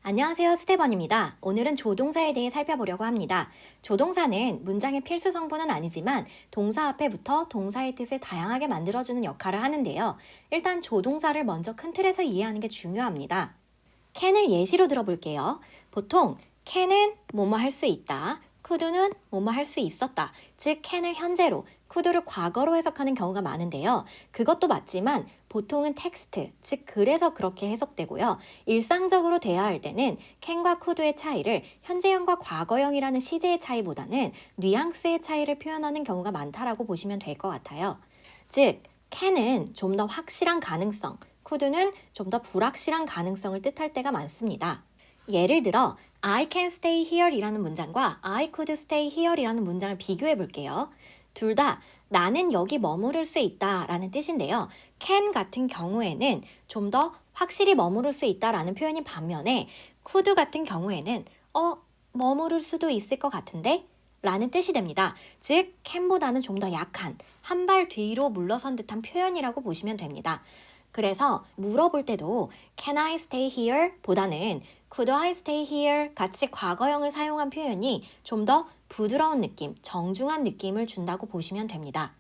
안녕하세요, 스테번입니다. 오늘은 조동사에 대해 살펴보려고 합니다. 조동사는 문장의 필수 성분은 아니지만 동사 앞에 붙어 동사의 뜻을 다양하게 만들어주는 역할을 하는데요. 일단 조동사를 먼저 큰 틀에서 이해하는 게 중요합니다. can을 예시로 들어볼게요. 보통 can은 뭐뭐 할 수 있다, could는 뭐뭐 할 수 있었다. 즉 can을 현재로, could를 과거로 해석하는 경우가 많은데요. 그것도 맞지만 보통은 텍스트, 즉 그래서 그렇게 해석되고요. 일상적으로 대화할 때는 can과 could의 차이를 현재형과 과거형이라는 시제의 차이보다는 뉘앙스의 차이를 표현하는 경우가 많다라고 보시면 될 것 같아요. 즉 can은 좀 더 확실한 가능성, could는 좀 더 불확실한 가능성을 뜻할 때가 많습니다. 예를 들어 I can stay here 이라는 문장과 I could stay here 이라는 문장을 비교해 볼게요. 둘 다 나는 여기 머무를 수 있다 라는 뜻인데요. can 같은 경우에는 좀 더 확실히 머무를 수 있다 라는 표현인 반면에 could 같은 경우에는 머무를 수도 있을 것 같은데? 라는 뜻이 됩니다. 즉 can보다는 좀 더 약한, 한 발 뒤로 물러선 듯한 표현이라고 보시면 됩니다. 그래서 물어볼 때도 Can I stay here? 보다는 Could I stay here? 같이 과거형을 사용한 표현이 좀 더 부드러운 느낌, 정중한 느낌을 준다고 보시면 됩니다.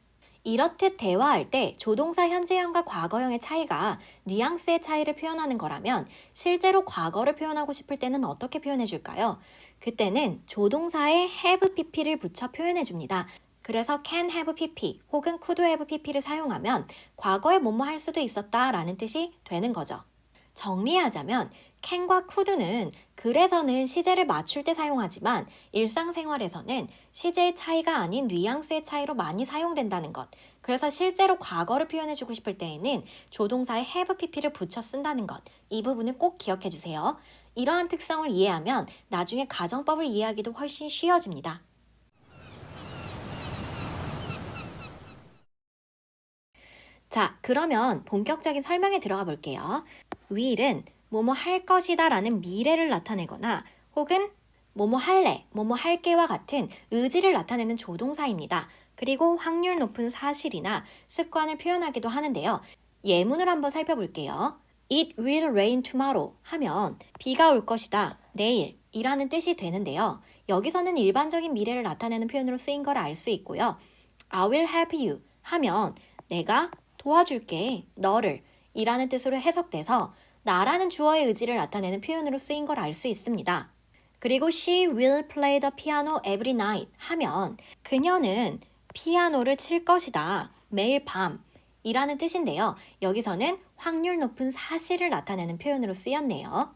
이렇듯 대화할 때 조동사 현재형과 과거형의 차이가 뉘앙스의 차이를 표현하는 거라면 실제로 과거를 표현하고 싶을 때는 어떻게 표현해 줄까요? 그때는 조동사에 have pp를 붙여 표현해 줍니다. 그래서 can have pp 혹은 could have pp를 사용하면 과거에 뭐뭐 할 수도 있었다 라는 뜻이 되는 거죠. 정리하자면 can과 could는 그래서는 시제를 맞출 때 사용하지만 일상생활에서는 시제의 차이가 아닌 뉘앙스의 차이로 많이 사용된다는 것. 그래서 실제로 과거를 표현해주고 싶을 때에는 조동사에 have pp를 붙여 쓴다는 것. 이 부분을 꼭 기억해 주세요. 이러한 특성을 이해하면 나중에 가정법을 이해하기도 훨씬 쉬워집니다. 자, 그러면 본격적인 설명에 들어가 볼게요. will은 뭐뭐 할 것이다 라는 미래를 나타내거나 혹은 뭐뭐 할래, 뭐뭐 할게와 같은 의지를 나타내는 조동사입니다. 그리고 확률 높은 사실이나 습관을 표현하기도 하는데요. 예문을 한번 살펴볼게요. It will rain tomorrow 하면 비가 올 것이다, 내일 이라는 뜻이 되는데요. 여기서는 일반적인 미래를 나타내는 표현으로 쓰인 걸 알 수 있고요. I will help you 하면 내가 도와줄게, 너를 이라는 뜻으로 해석돼서 나라는 주어의 의지를 나타내는 표현으로 쓰인 걸 알 수 있습니다. 그리고 she will play the piano every night 하면 그녀는 피아노를 칠 것이다, 매일 밤 이라는 뜻인데요. 여기서는 확률 높은 사실을 나타내는 표현으로 쓰였네요.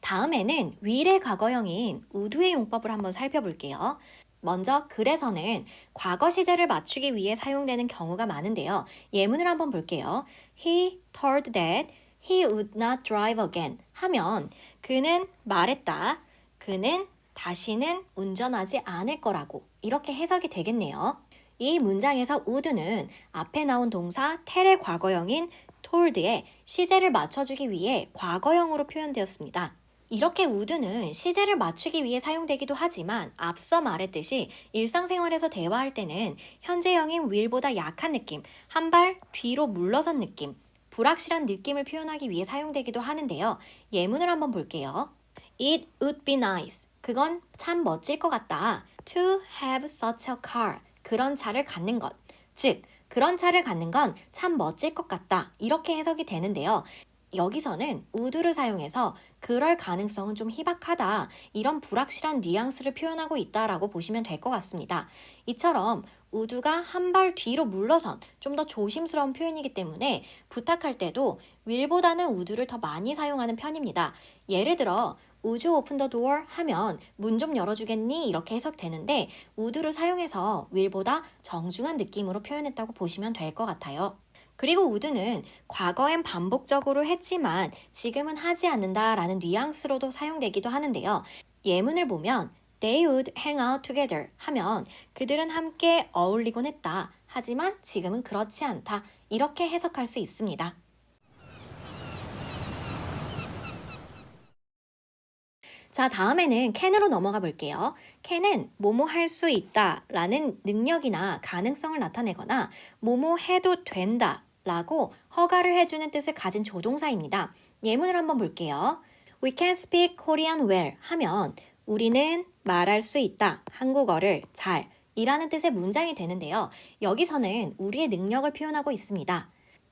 다음에는 will의 과거형인 would의 용법을 한번 살펴볼게요. 먼저 그래서는 과거 시제를 맞추기 위해 사용되는 경우가 많은데요. 예문을 한번 볼게요. He told that he would not drive again 하면 그는 말했다. 그는 다시는 운전하지 않을 거라고 이렇게 해석이 되겠네요. 이 문장에서 would는 앞에 나온 동사 tell의 과거형인 told에 시제를 맞춰주기 위해 과거형으로 표현되었습니다. 이렇게 would는 시제를 맞추기 위해 사용되기도 하지만 앞서 말했듯이 일상생활에서 대화할 때는 현재형인 will보다 약한 느낌, 한 발 뒤로 물러선 느낌, 불확실한 느낌을 표현하기 위해 사용되기도 하는데요. 예문을 한번 볼게요. It would be nice. 그건 참 멋질 것 같다. To have such a car. 그런 차를 갖는 것. 즉, 그런 차를 갖는 건 참 멋질 것 같다. 이렇게 해석이 되는데요. 여기서는 would를 사용해서 그럴 가능성은 좀 희박하다. 이런 불확실한 뉘앙스를 표현하고 있다라고 보시면 될 것 같습니다. 이처럼 would가 한 발 뒤로 물러선 좀 더 조심스러운 표현이기 때문에 부탁할 때도 will보다는 would를 더 많이 사용하는 편입니다. 예를 들어 Would you open the door? 하면 문 좀 열어주겠니? 이렇게 해석되는데 would를 사용해서 will보다 정중한 느낌으로 표현했다고 보시면 될 것 같아요. 그리고 would는 과거엔 반복적으로 했지만 지금은 하지 않는다라는 뉘앙스로도 사용되기도 하는데요. 예문을 보면 They would hang out together 하면 그들은 함께 어울리곤 했다. 하지만 지금은 그렇지 않다. 이렇게 해석할 수 있습니다. 자, 다음에는 can으로 넘어가 볼게요. can은 뭐뭐 할 수 있다 라는 능력이나 가능성을 나타내거나 뭐뭐 해도 된다 라고 허가를 해주는 뜻을 가진 조동사입니다. 예문을 한번 볼게요. We can speak Korean well 하면 우리는 말할 수 있다. 한국어를 잘 이라는 뜻의 문장이 되는데요. 여기서는 우리의 능력을 표현하고 있습니다.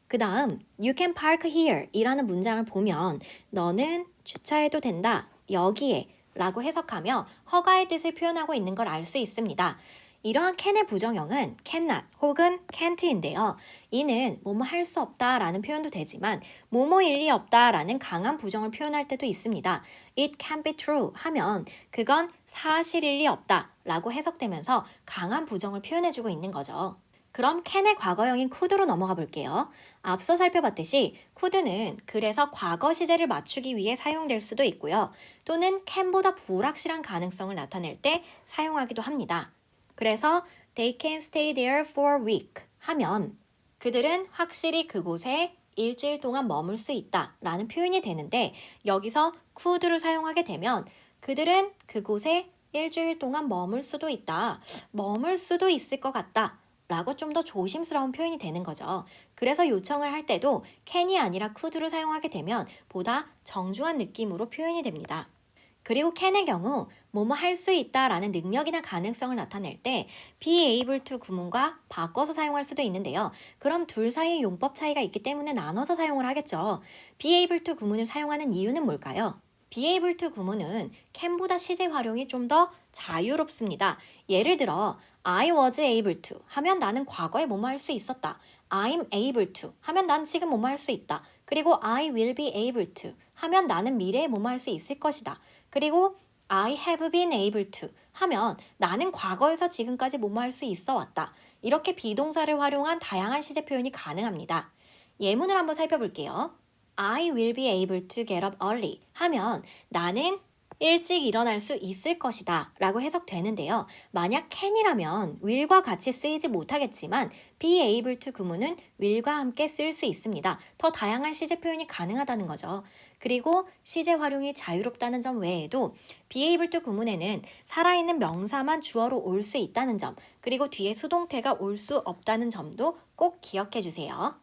그 다음 You can park here 이라는 문장을 보면 너는 주차해도 된다. 여기에 라고 해석하며 허가의 뜻을 표현하고 있는 걸 알 수 있습니다. 이러한 can의 부정형은 cannot 혹은 can't인데요. 이는 뭐뭐 할 수 없다 라는 표현도 되지만 뭐뭐일 리 없다 라는 강한 부정을 표현할 때도 있습니다. It can't be true 하면 그건 사실일 리 없다 라고 해석되면서 강한 부정을 표현해주고 있는 거죠. 그럼 can의 과거형인 could로 넘어가 볼게요. 앞서 살펴봤듯이 could는 그래서 과거 시제를 맞추기 위해 사용될 수도 있고요. 또는 can보다 불확실한 가능성을 나타낼 때 사용하기도 합니다. 그래서 they can stay there for a week 하면 그들은 확실히 그곳에 일주일 동안 머물 수 있다 라는 표현이 되는데 여기서 could를 사용하게 되면 그들은 그곳에 일주일 동안 머물 수도 있다. 머물 수도 있을 것 같다. 라고 좀 더 조심스러운 표현이 되는 거죠. 그래서 요청을 할 때도 can이 아니라 could를 사용하게 되면 보다 정중한 느낌으로 표현이 됩니다. 그리고 can의 경우 뭐뭐 할 수 있다 라는 능력이나 가능성을 나타낼 때 be able to 구문과 바꿔서 사용할 수도 있는데요. 그럼 둘 사이에 용법 차이가 있기 때문에 나눠서 사용을 하겠죠. be able to 구문을 사용하는 이유는 뭘까요? be able to 구문은 can보다 시제 활용이 좀 더 자유롭습니다. 예를 들어 I was able to 하면 나는 과거에 뭐뭐 할 수 있었다. I'm able to 하면 난 지금 뭐뭐 할 수 있다. 그리고 I will be able to 하면 나는 미래에 뭐뭐 할 수 있을 것이다. 그리고 I have been able to 하면 나는 과거에서 지금까지 뭐뭐 할 수 있어 왔다. 이렇게 비동사를 활용한 다양한 시제 표현이 가능합니다. 예문을 한번 살펴볼게요. I will be able to get up early 하면 나는 일찍 일어날 수 있을 것이다 라고 해석되는데요. 만약 can이라면 will과 같이 쓰이지 못하겠지만 be able to 구문은 will과 함께 쓸 수 있습니다. 더 다양한 시제 표현이 가능하다는 거죠. 그리고 시제 활용이 자유롭다는 점 외에도 be able to 구문에는 살아있는 명사만 주어로 올 수 있다는 점, 그리고 뒤에 수동태가 올 수 없다는 점도 꼭 기억해 주세요.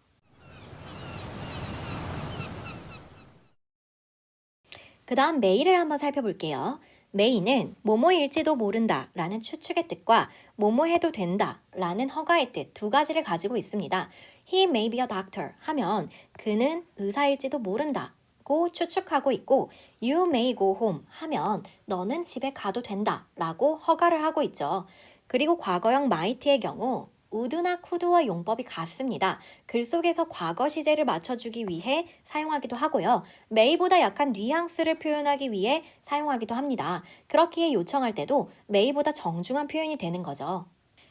그 다음 may를 한번 살펴볼게요. may는 뭐뭐일지도 모른다 라는 추측의 뜻과 뭐뭐 해도 된다 라는 허가의 뜻 두 가지를 가지고 있습니다. He may be a doctor 하면 그는 의사일지도 모른다 고 추측하고 있고 You may go home 하면 너는 집에 가도 된다 라고 허가를 하고 있죠. 그리고 과거형 might의 경우 would나 could와 용법이 같습니다. 글 속에서 과거 시제를 맞춰주기 위해 사용하기도 하고요. may보다 약한 뉘앙스를 표현하기 위해 사용하기도 합니다. 그렇기에 요청할 때도 may보다 정중한 표현이 되는 거죠.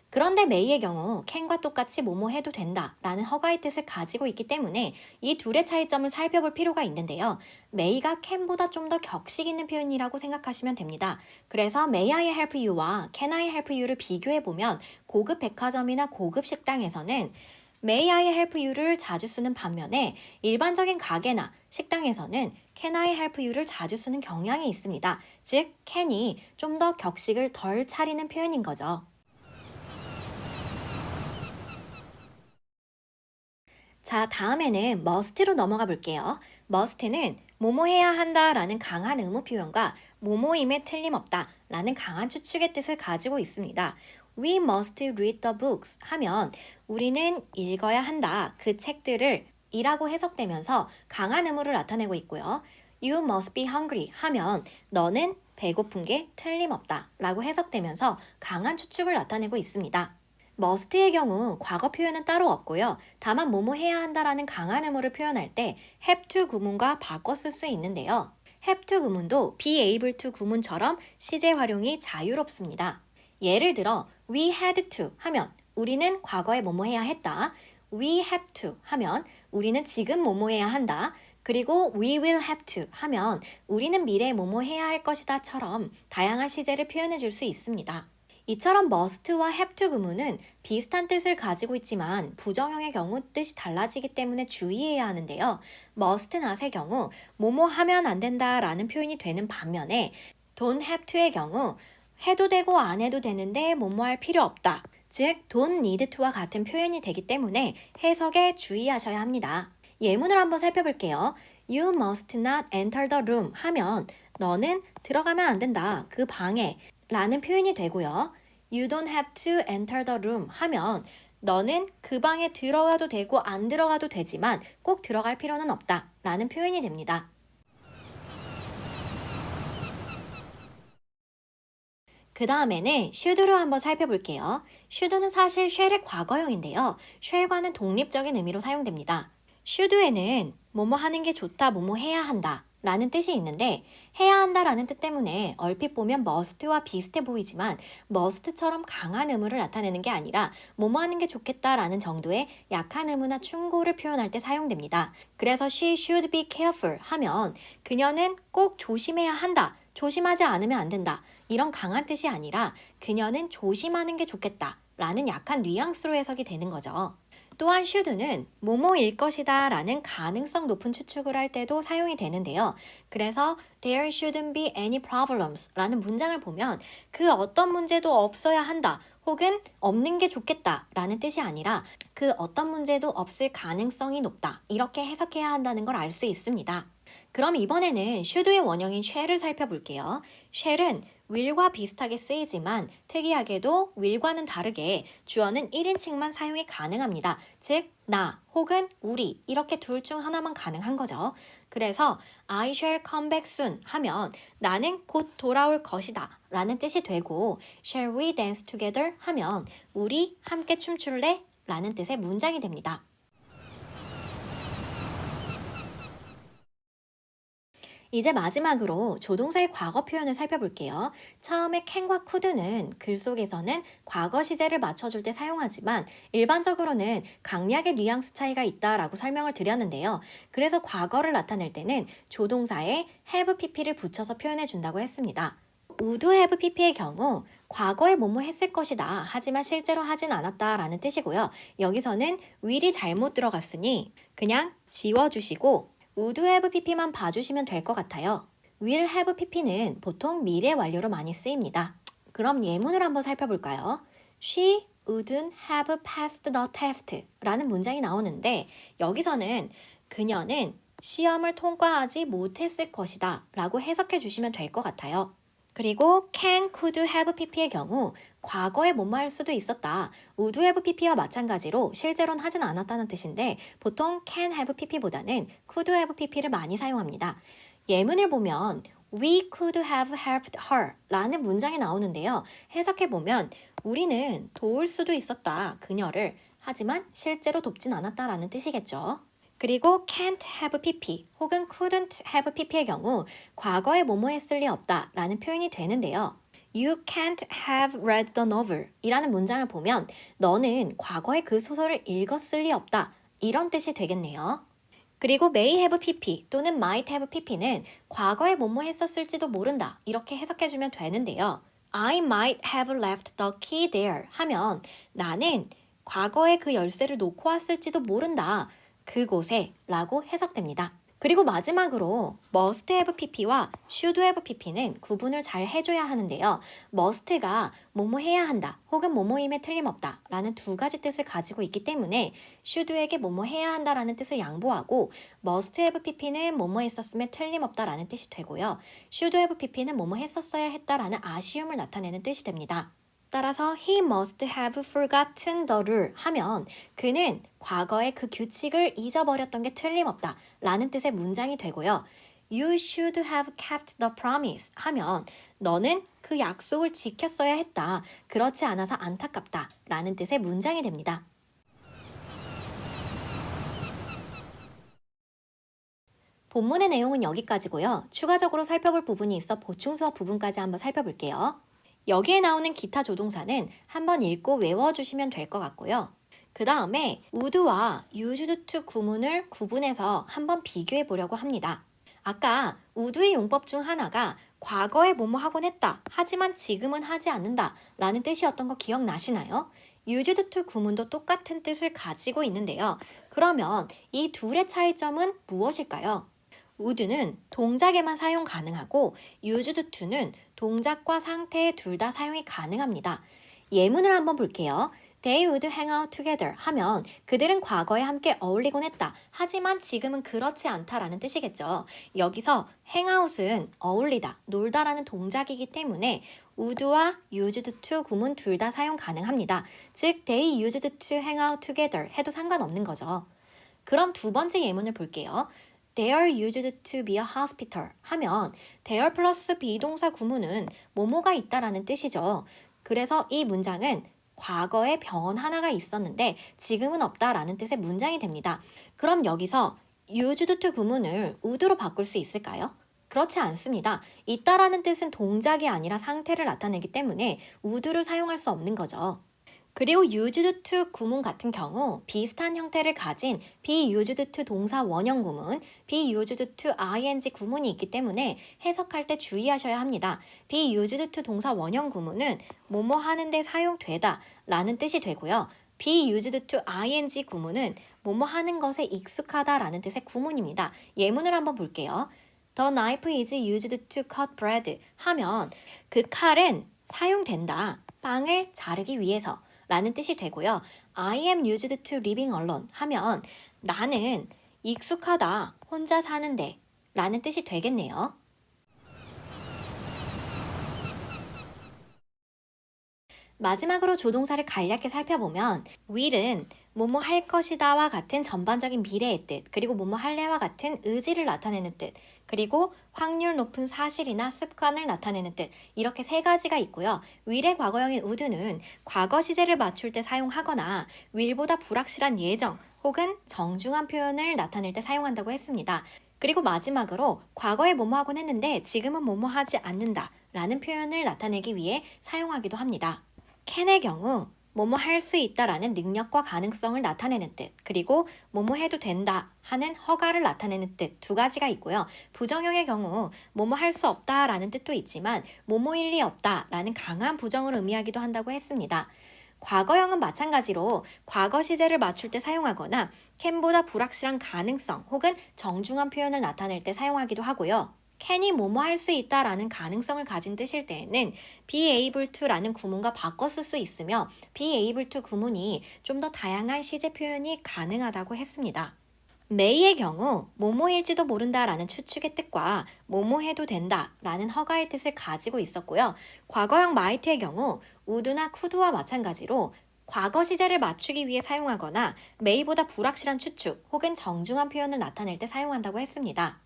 그런데 may의 경우 can과 똑같이 뭐뭐 해도 된다 라는 허가의 뜻을 가지고 있기 때문에 이 둘의 차이점을 살펴볼 필요가 있는데요. may가 can보다 좀 더 격식 있는 표현이라고 생각하시면 됩니다. 그래서 may I help you와 can I help you를 비교해보면 고급 백화점이나 고급 식당에서는 may I help you를 자주 쓰는 반면에 일반적인 가게나 식당에서는 can I help you를 자주 쓰는 경향이 있습니다. 즉, can이 좀 더 격식을 덜 차리는 표현인 거죠. 자, 다음에는 must로 넘어가 볼게요. must는 뭐뭐 해야 한다 라는 강한 의무 표현과 뭐뭐임에 틀림없다 라는 강한 추측의 뜻을 가지고 있습니다. We must read the books 하면 우리는 읽어야 한다. 그 책들을 이라고 해석되면서 강한 의무를 나타내고 있고요. You must be hungry 하면 너는 배고픈 게 틀림없다 라고 해석되면서 강한 추측을 나타내고 있습니다. must의 경우 과거 표현은 따로 없고요. 다만 뭐뭐 해야 한다라는 강한 의무를 표현할 때 have to 구문과 바꿔 쓸 수 있는데요. have to 구문도 be able to 구문처럼 시제 활용이 자유롭습니다. 예를 들어 we had to 하면 우리는 과거에 뭐뭐 해야 했다. we have to 하면 우리는 지금 뭐뭐 해야 한다. 그리고 we will have to 하면 우리는 미래에 뭐뭐 해야 할 것이다처럼 다양한 시제를 표현해 줄 수 있습니다. 이처럼 must와 have to 구문은 비슷한 뜻을 가지고 있지만 부정형의 경우 뜻이 달라지기 때문에 주의해야 하는데요. must not의 경우 뭐뭐 하면 안 된다 라는 표현이 되는 반면에 don't have to의 경우 해도 되고 안 해도 되는데 뭐뭐 할 필요 없다. 즉 don't need to와 같은 표현이 되기 때문에 해석에 주의하셔야 합니다. 예문을 한번 살펴볼게요. You must not enter the room 하면 너는 들어가면 안 된다. 그 방에 라는 표현이 되고요. You don't have to enter the room 하면 너는 그 방에 들어가도 되고 안 들어가도 되지만 꼭 들어갈 필요는 없다. 라는 표현이 됩니다. 그 다음에는 should를 한번 살펴볼게요. should는 사실 shall의 과거형인데요. shall과는 독립적인 의미로 사용됩니다. should에는 뭐뭐 하는 게 좋다, 뭐뭐 해야 한다 라는 뜻이 있는데 해야 한다라는 뜻 때문에 얼핏 보면 must와 비슷해 보이지만 must처럼 강한 의무를 나타내는 게 아니라 뭐뭐 하는 게 좋겠다라는 정도의 약한 의무나 충고를 표현할 때 사용됩니다. 그래서 she should be careful 하면 그녀는 꼭 조심해야 한다, 조심하지 않으면 안 된다 이런 강한 뜻이 아니라 그녀는 조심하는 게 좋겠다 라는 약한 뉘앙스로 해석이 되는 거죠. 또한 should는 뭐뭐일 것이다 라는 가능성 높은 추측을 할 때도 사용이 되는데요. 그래서 there shouldn't be any problems 라는 문장을 보면 그 어떤 문제도 없어야 한다 혹은 없는 게 좋겠다 라는 뜻이 아니라 그 어떤 문제도 없을 가능성이 높다 이렇게 해석해야 한다는 걸 알 수 있습니다. 그럼 이번에는 should의 원형인 shall을 살펴볼게요. shall은 will과 비슷하게 쓰이지만 특이하게도 will과는 다르게 주어는 1인칭만 사용이 가능합니다. 즉, 나 혹은 우리 이렇게 둘 중 하나만 가능한 거죠. 그래서 I shall come back soon 하면 나는 곧 돌아올 것이다 라는 뜻이 되고 Shall we dance together 하면 우리 함께 춤출래? 라는 뜻의 문장이 됩니다. 이제 마지막으로 조동사의 과거 표현을 살펴볼게요. 처음에 can과 could는 글 속에서는 과거 시제를 맞춰줄 때 사용하지만 일반적으로는 강약의 뉘앙스 차이가 있다라고 설명을 드렸는데요. 그래서 과거를 나타낼 때는 조동사에 have pp를 붙여서 표현해 준다고 했습니다. would have pp의 경우 과거에 뭐뭐 했을 것이다 하지만 실제로 하진 않았다 라는 뜻이고요. 여기서는 will이 잘못 들어갔으니 그냥 지워주시고 would have pp만 봐주시면 될 것 같아요. will have pp는 보통 미래 완료로 많이 쓰입니다. 그럼 예문을 한번 살펴볼까요? She wouldn't have passed the test 라는 문장이 나오는데 여기서는 그녀는 시험을 통과하지 못했을 것이다 라고 해석해 주시면 될 것 같아요. 그리고 can, could have pp의 경우 과거에 뭐뭐 할 수도 있었다. would have pp와 마찬가지로 실제로는 하진 않았다는 뜻인데 보통 can have pp보다는 could have pp를 많이 사용합니다. 예문을 보면 We could have helped her 라는 문장이 나오는데요. 해석해보면 우리는 도울 수도 있었다. 그녀를. 하지만 실제로 돕진 않았다라는 뜻이겠죠. 그리고 can't have pp 혹은 couldn't have pp의 경우 과거에 뭐뭐 했을 리 없다 라는 표현이 되는데요. You can't have read the novel 이라는 문장을 보면 너는 과거에 그 소설을 읽었을 리 없다 이런 뜻이 되겠네요. 그리고 may have pp 또는 might have pp는 과거에 뭐뭐 했었을지도 모른다 이렇게 해석해주면 되는데요. I might have left the key there 하면 나는 과거에 그 열쇠를 놓고 왔을지도 모른다. 그곳에 라고 해석됩니다. 그리고 마지막으로 must have pp와 should have pp는 구분을 잘 해줘야 하는데요. must가 뭐뭐 해야 한다 혹은 뭐뭐임에 틀림없다 라는 두 가지 뜻을 가지고 있기 때문에 should에게 뭐뭐 해야 한다 라는 뜻을 양보하고 must have pp는 뭐뭐 했었음에 틀림없다 라는 뜻이 되고요. should have pp는 뭐뭐 했었어야 했다 라는 아쉬움을 나타내는 뜻이 됩니다. 따라서 he must have forgotten the rule 하면 그는 과거에 그 규칙을 잊어버렸던 게 틀림없다 라는 뜻의 문장이 되고요. You should have kept the promise 하면 너는 그 약속을 지켰어야 했다. 그렇지 않아서 안타깝다 라는 뜻의 문장이 됩니다. 본문의 내용은 여기까지고요. 추가적으로 살펴볼 부분이 있어 보충 수업 부분까지 한번 살펴볼게요. 여기에 나오는 기타 조동사는 한번 읽고 외워주시면 될 것 같고요. 그 다음에 would와 used to 구문을 구분해서 한번 비교해 보려고 합니다. 아까 would의 용법 중 하나가 과거에 뭐뭐 하곤 했다. 하지만 지금은 하지 않는다. 라는 뜻이었던 거 기억나시나요? used to 구문도 똑같은 뜻을 가지고 있는데요. 그러면 이 둘의 차이점은 무엇일까요? would는 동작에만 사용 가능하고 used to는 동작과 상태에 둘 다 사용이 가능합니다. 예문을 한번 볼게요. They would hang out together 하면 그들은 과거에 함께 어울리곤 했다. 하지만 지금은 그렇지 않다라는 뜻이겠죠. 여기서 hang out은 어울리다, 놀다라는 동작이기 때문에 would와 used to 구문 둘 다 사용 가능합니다. 즉, they used to hang out together 해도 상관없는 거죠. 그럼 두 번째 예문을 볼게요. There used to be a hospital 하면 there 플러스 비동사 구문은 뭐뭐가 있다라는 뜻이죠. 그래서 이 문장은 과거에 병원 하나가 있었는데 지금은 없다라는 뜻의 문장이 됩니다. 그럼 여기서 used to 구문을 would로 바꿀 수 있을까요? 그렇지 않습니다. 있다라는 뜻은 동작이 아니라 상태를 나타내기 때문에 would를 사용할 수 없는 거죠. 그리고 used to 구문 같은 경우 비슷한 형태를 가진 be used to 동사 원형 구문, be used to ing 구문이 있기 때문에 해석할 때 주의하셔야 합니다. be used to 동사 원형 구문은 뭐뭐 하는데 사용되다 라는 뜻이 되고요. be used to ing 구문은 뭐뭐 하는 것에 익숙하다 라는 뜻의 구문입니다. 예문을 한번 볼게요. The knife is used to cut bread 하면 그 칼은 사용된다. 빵을 자르기 위해서 라는 뜻이 되고요. I am used to living alone 하면 나는 익숙하다, 혼자 사는데 라는 뜻이 되겠네요. 마지막으로 조동사를 간략히 살펴보면 will은 뭐뭐 할 것이다와 같은 전반적인 미래의 뜻, 그리고 뭐뭐 할래와 같은 의지를 나타내는 뜻, 그리고 확률 높은 사실이나 습관을 나타내는 뜻, 이렇게 세 가지가 있고요. will의 과거형인 would는 과거 시제를 맞출 때 사용하거나 will보다 불확실한 예정 혹은 정중한 표현을 나타낼 때 사용한다고 했습니다. 그리고 마지막으로 과거에 뭐뭐 하곤 했는데 지금은 뭐뭐 하지 않는다 라는 표현을 나타내기 위해 사용하기도 합니다. can의 경우 뭐뭐 할 수 있다라는 능력과 가능성을 나타내는 뜻, 그리고 뭐뭐 해도 된다 하는 허가를 나타내는 뜻 두 가지가 있고요. 부정형의 경우 뭐뭐 할 수 없다라는 뜻도 있지만 뭐뭐일 리 없다라는 강한 부정을 의미하기도 한다고 했습니다. 과거형은 마찬가지로 과거 시제를 맞출 때 사용하거나 can보다 불확실한 가능성 혹은 정중한 표현을 나타낼 때 사용하기도 하고요. can이 뭐뭐 할 수 있다라는 가능성을 가진 뜻일 때에는 be able to라는 구문과 바꿔 쓸 수 있으며 be able to 구문이 좀 더 다양한 시제 표현이 가능하다고 했습니다. may의 경우 뭐뭐일지도 모른다라는 추측의 뜻과 뭐뭐 해도 된다라는 허가의 뜻을 가지고 있었고요. 과거형 might의 경우 would나 could와 마찬가지로 과거 시제를 맞추기 위해 사용하거나 may보다 불확실한 추측 혹은 정중한 표현을 나타낼 때 사용한다고 했습니다.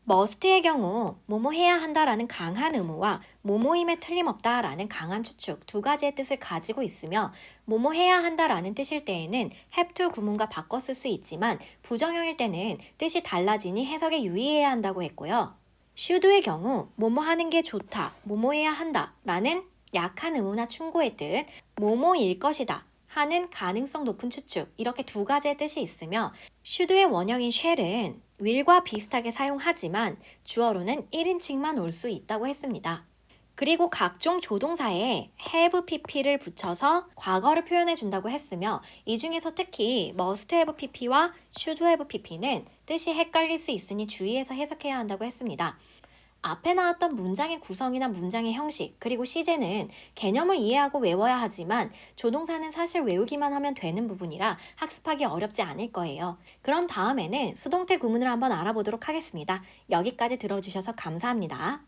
must의 경우 뭐뭐 해야 한다라는 강한 의무와 뭐뭐임에 틀림없다라는 강한 추측 두 가지의 뜻을 가지고 있으며 뭐뭐 해야 한다라는 뜻일 때에는 have to 구문과 바꿔 쓸 수 있지만 부정형일 때는 뜻이 달라지니 해석에 유의해야 한다고 했고요. should의 경우 뭐뭐 하는 게 좋다, 뭐뭐 해야 한다라는 약한 의무나 충고의 뜻, 뭐뭐일 것이다 하는 가능성 높은 추측 이렇게 두 가지의 뜻이 있으며 should의 원형인 shall은 will과 비슷하게 사용하지만 주어로는 1인칭만 올 수 있다고 했습니다. 그리고 각종 조동사에 have pp를 붙여서 과거를 표현해 준다고 했으며 이 중에서 특히 must have pp와 should have pp는 뜻이 헷갈릴 수 있으니 주의해서 해석해야 한다고 했습니다. 앞에 나왔던 문장의 구성이나 문장의 형식, 그리고 시제는 개념을 이해하고 외워야 하지만 조동사는 사실 외우기만 하면 되는 부분이라 학습하기 어렵지 않을 거예요. 그럼 다음에는 수동태 구문을 한번 알아보도록 하겠습니다. 여기까지 들어주셔서 감사합니다.